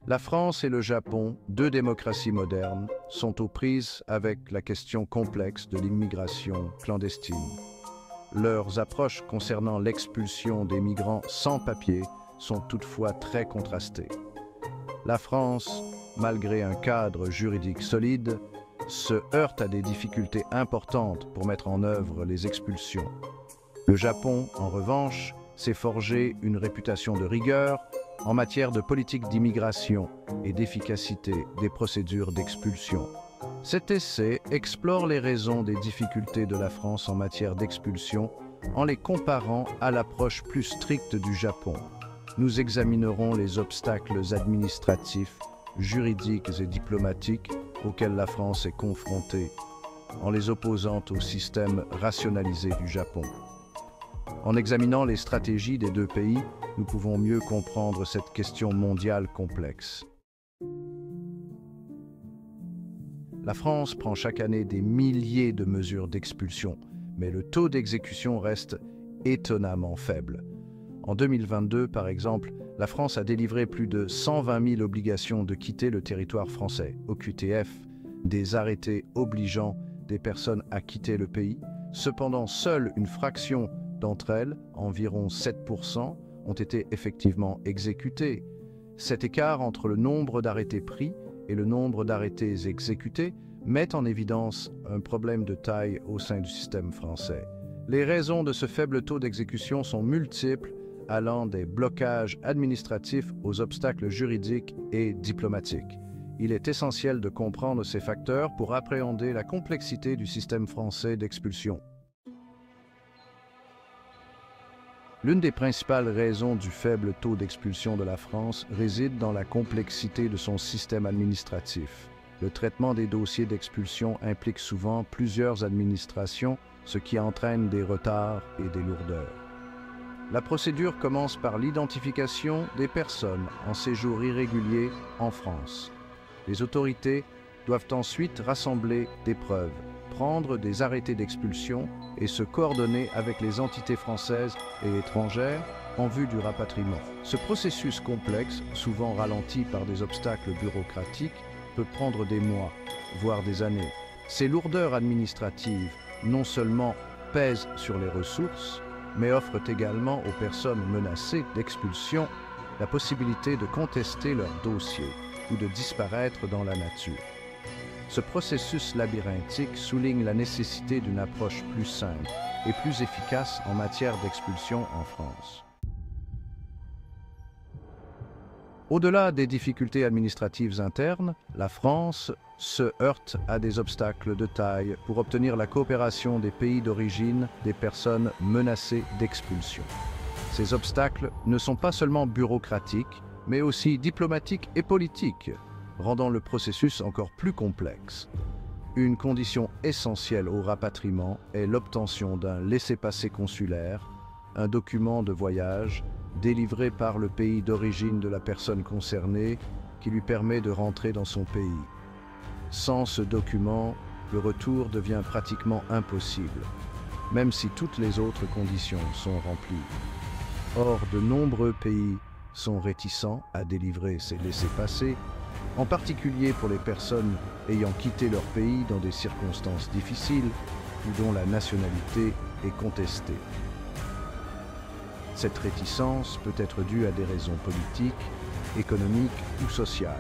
La France et le Japon, deux démocraties modernes, sont aux prises avec la question complexe de l'immigration clandestine. Leurs approches concernant l'expulsion des migrants sans papier sont toutefois très contrastées. La France, malgré un cadre juridique solide, se heurte à des difficultés importantes pour mettre en œuvre les expulsions. Le Japon, en revanche, s'est forgé une réputation de rigueur en matière de politique d'immigration et d'efficacité des procédures d'expulsion. Cet essai explore les raisons des difficultés de la France en matière d'expulsion en les comparant à l'approche plus stricte du Japon. Nous examinerons les obstacles administratifs, juridiques et diplomatiques auxquels la France est confrontée, en les opposant au système rationalisé du Japon. En examinant les stratégies des deux pays, nous pouvons mieux comprendre cette question mondiale complexe. La France prend chaque année des milliers de mesures d'expulsion, mais le taux d'exécution reste étonnamment faible. En 2022, par exemple, la France a délivré plus de 120 000 obligations de quitter le territoire français, OQTF, des arrêtés obligeant des personnes à quitter le pays. Cependant, seule une fraction d'entre elles, environ 7%, ont été effectivement exécutées. Cet écart entre le nombre d'arrêtés pris et le nombre d'arrêtés exécutés met en évidence un problème de taille au sein du système français. Les raisons de ce faible taux d'exécution sont multiples, allant des blocages administratifs aux obstacles juridiques et diplomatiques. Il est essentiel de comprendre ces facteurs pour appréhender la complexité du système français d'expulsion. L'une des principales raisons du faible taux d'expulsion de la France réside dans la complexité de son système administratif. Le traitement des dossiers d'expulsion implique souvent plusieurs administrations, ce qui entraîne des retards et des lourdeurs. La procédure commence par l'identification des personnes en séjour irrégulier en France. Les autorités doivent ensuite rassembler des preuves, prendre des arrêtés d'expulsion et se coordonner avec les entités françaises et étrangères en vue du rapatriement. Ce processus complexe, souvent ralenti par des obstacles bureaucratiques, peut prendre des mois, voire des années. Ces lourdeurs administratives non seulement pèsent sur les ressources, mais offrent également aux personnes menacées d'expulsion la possibilité de contester leur dossier ou de disparaître dans la nature. Ce processus labyrinthique souligne la nécessité d'une approche plus simple et plus efficace en matière d'expulsion en France. Au-delà des difficultés administratives internes, la France se heurte à des obstacles de taille pour obtenir la coopération des pays d'origine des personnes menacées d'expulsion. Ces obstacles ne sont pas seulement bureaucratiques, mais aussi diplomatiques et politiques, rendant le processus encore plus complexe. Une condition essentielle au rapatriement est l'obtention d'un laissez-passer consulaire, un document de voyage délivré par le pays d'origine de la personne concernée qui lui permet de rentrer dans son pays. Sans ce document, le retour devient pratiquement impossible, même si toutes les autres conditions sont remplies. Or, de nombreux pays sont réticents à délivrer ces laissez-passer, en particulier pour les personnes ayant quitté leur pays dans des circonstances difficiles ou dont la nationalité est contestée. Cette réticence peut être due à des raisons politiques, économiques ou sociales,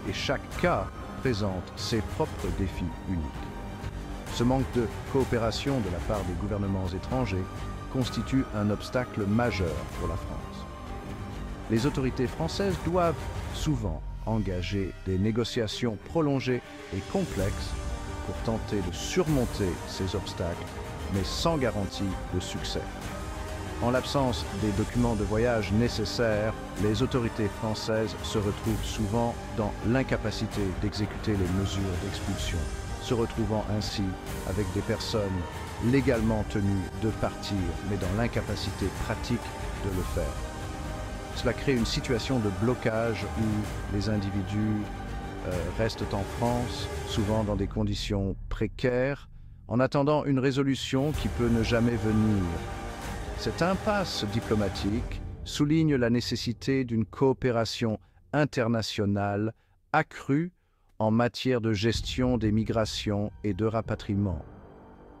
et chaque cas présente ses propres défis uniques. Ce manque de coopération de la part des gouvernements étrangers constitue un obstacle majeur pour la France. Les autorités françaises doivent souvent engager des négociations prolongées et complexes pour tenter de surmonter ces obstacles, mais sans garantie de succès. En l'absence des documents de voyage nécessaires, les autorités françaises se retrouvent souvent dans l'incapacité d'exécuter les mesures d'expulsion, se retrouvant ainsi avec des personnes légalement tenues de partir, mais dans l'incapacité pratique de le faire. Cela crée une situation de blocage où les individus restent en France, souvent dans des conditions précaires, en attendant une résolution qui peut ne jamais venir. Cette impasse diplomatique souligne la nécessité d'une coopération internationale accrue en matière de gestion des migrations et de rapatriement.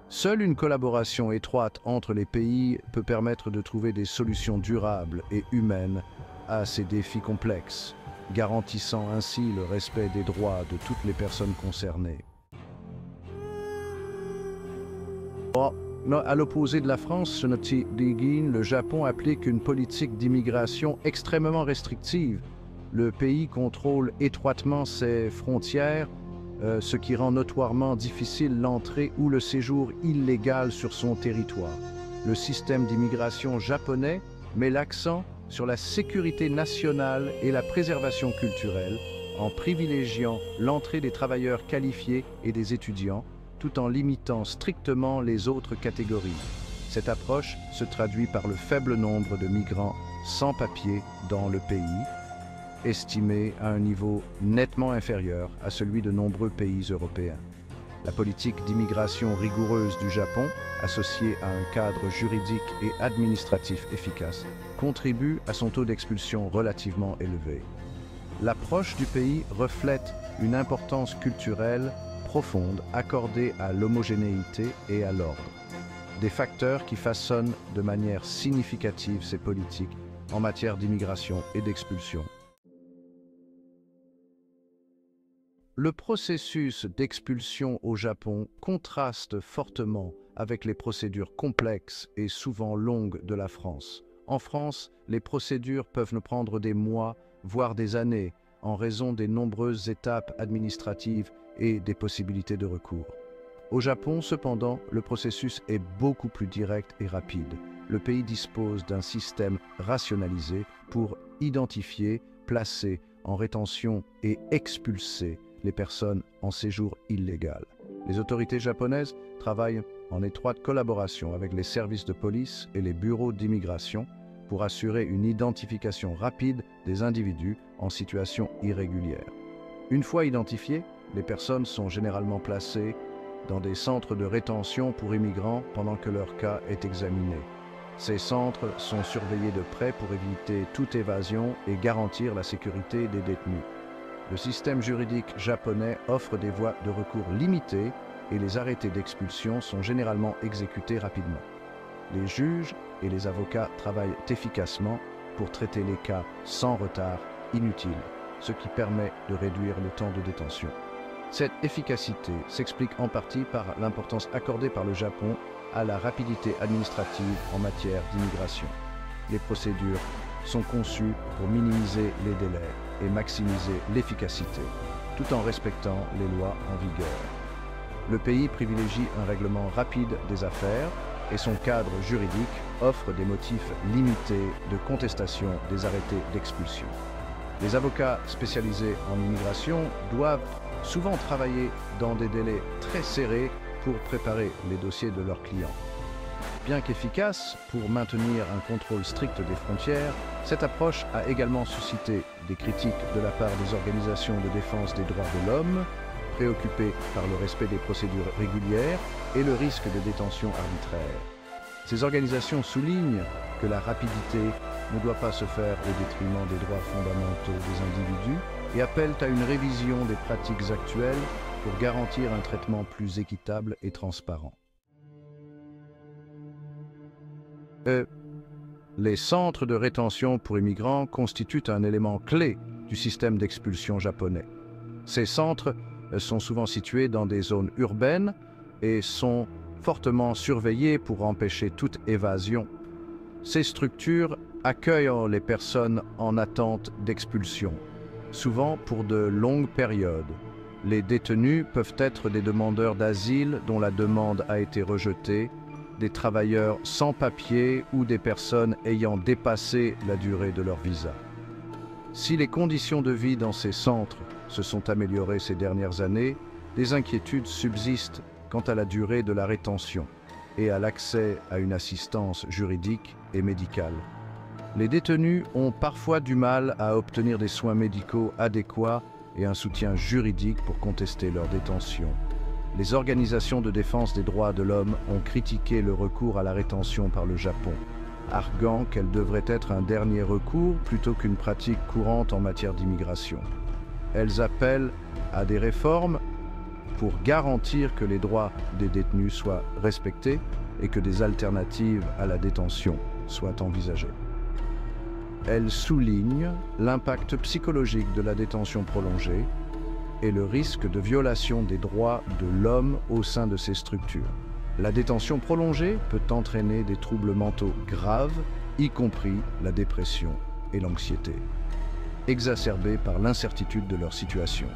Seule une collaboration étroite entre les pays peut permettre de trouver des solutions durables et humaines à ces défis complexes, garantissant ainsi le respect des droits de toutes les personnes concernées. À l'opposé de la France, le Japon applique une politique d'immigration extrêmement restrictive. Le pays contrôle étroitement ses frontières, ce qui rend notoirement difficile l'entrée ou le séjour illégal sur son territoire. Le système d'immigration japonais met l'accent sur la sécurité nationale et la préservation culturelle, en privilégiant l'entrée des travailleurs qualifiés et des étudiants, tout en limitant strictement les autres catégories. Cette approche se traduit par le faible nombre de migrants sans papier dans le pays, estimé à un niveau nettement inférieur à celui de nombreux pays européens. La politique d'immigration rigoureuse du Japon, associée à un cadre juridique et administratif efficace, contribue à son taux d'expulsion relativement élevé. L'approche du pays reflète une importance culturelle profonde accordée à l'homogénéité et à l'ordre, des facteurs qui façonnent de manière significative ces politiques en matière d'immigration et d'expulsion. Le processus d'expulsion au Japon contraste fortement avec les procédures complexes et souvent longues de la France. En France, les procédures peuvent nous prendre des mois, voire des années, en raison des nombreuses étapes administratives et des possibilités de recours. Au Japon, cependant, le processus est beaucoup plus direct et rapide. Le pays dispose d'un système rationalisé pour identifier, placer en rétention et expulser les personnes en séjour illégal. Les autorités japonaises travaillent en étroite collaboration avec les services de police et les bureaux d'immigration pour assurer une identification rapide des individus en situation irrégulière. Une fois identifiées, les personnes sont généralement placées dans des centres de rétention pour immigrants pendant que leur cas est examiné. Ces centres sont surveillés de près pour éviter toute évasion et garantir la sécurité des détenus. Le système juridique japonais offre des voies de recours limitées et les arrêtés d'expulsion sont généralement exécutés rapidement. Les juges et les avocats travaillent efficacement pour traiter les cas sans retard inutile, ce qui permet de réduire le temps de détention. Cette efficacité s'explique en partie par l'importance accordée par le Japon à la rapidité administrative en matière d'immigration. Les procédures sont conçues pour minimiser les délais et maximiser l'efficacité, tout en respectant les lois en vigueur. Le pays privilégie un règlement rapide des affaires et son cadre juridique offre des motifs limités de contestation des arrêtés d'expulsion. Les avocats spécialisés en immigration doivent souvent travailler dans des délais très serrés pour préparer les dossiers de leurs clients. Bien qu'efficace pour maintenir un contrôle strict des frontières, cette approche a également suscité des critiques de la part des organisations de défense des droits de l'homme, préoccupées par le respect des procédures régulières et le risque de détention arbitraire. Ces organisations soulignent que la rapidité ne doit pas se faire au détriment des droits fondamentaux des individus et appellent à une révision des pratiques actuelles pour garantir un traitement plus équitable et transparent. Les centres de rétention pour immigrants constituent un élément clé du système d'expulsion japonais. Ces centres sont souvent situés dans des zones urbaines et sont fortement surveillés pour empêcher toute évasion. Ces structures accueillent les personnes en attente d'expulsion, souvent pour de longues périodes. Les détenus peuvent être des demandeurs d'asile dont la demande a été rejetée, des travailleurs sans papier ou des personnes ayant dépassé la durée de leur visa. Si les conditions de vie dans ces centres se sont améliorées ces dernières années, des inquiétudes subsistent quant à la durée de la rétention et à l'accès à une assistance juridique et médicale. Les détenus ont parfois du mal à obtenir des soins médicaux adéquats et un soutien juridique pour contester leur détention. Les organisations de défense des droits de l'homme ont critiqué le recours à la rétention par le Japon, arguant qu'elle devrait être un dernier recours plutôt qu'une pratique courante en matière d'immigration. Elles appellent à des réformes pour garantir que les droits des détenus soient respectés et que des alternatives à la détention soient envisagées. Elles soulignent l'impact psychologique de la détention prolongée et le risque de violation des droits de l'homme au sein de ces structures. La détention prolongée peut entraîner des troubles mentaux graves, y compris la dépression et l'anxiété, exacerbés par l'incertitude de leur situation.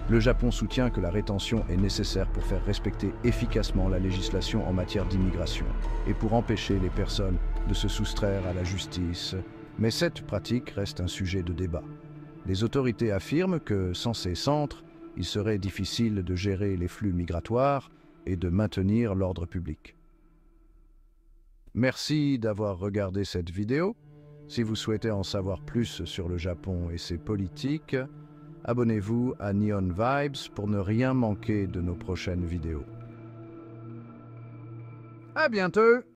Le Japon soutient que la rétention est nécessaire pour faire respecter efficacement la législation en matière d'immigration et pour empêcher les personnes de se soustraire à la justice, mais cette pratique reste un sujet de débat. Les autorités affirment que, sans ces centres, il serait difficile de gérer les flux migratoires et de maintenir l'ordre public. Merci d'avoir regardé cette vidéo. Si vous souhaitez en savoir plus sur le Japon et ses politiques, abonnez-vous à Neon Vibes pour ne rien manquer de nos prochaines vidéos. À bientôt!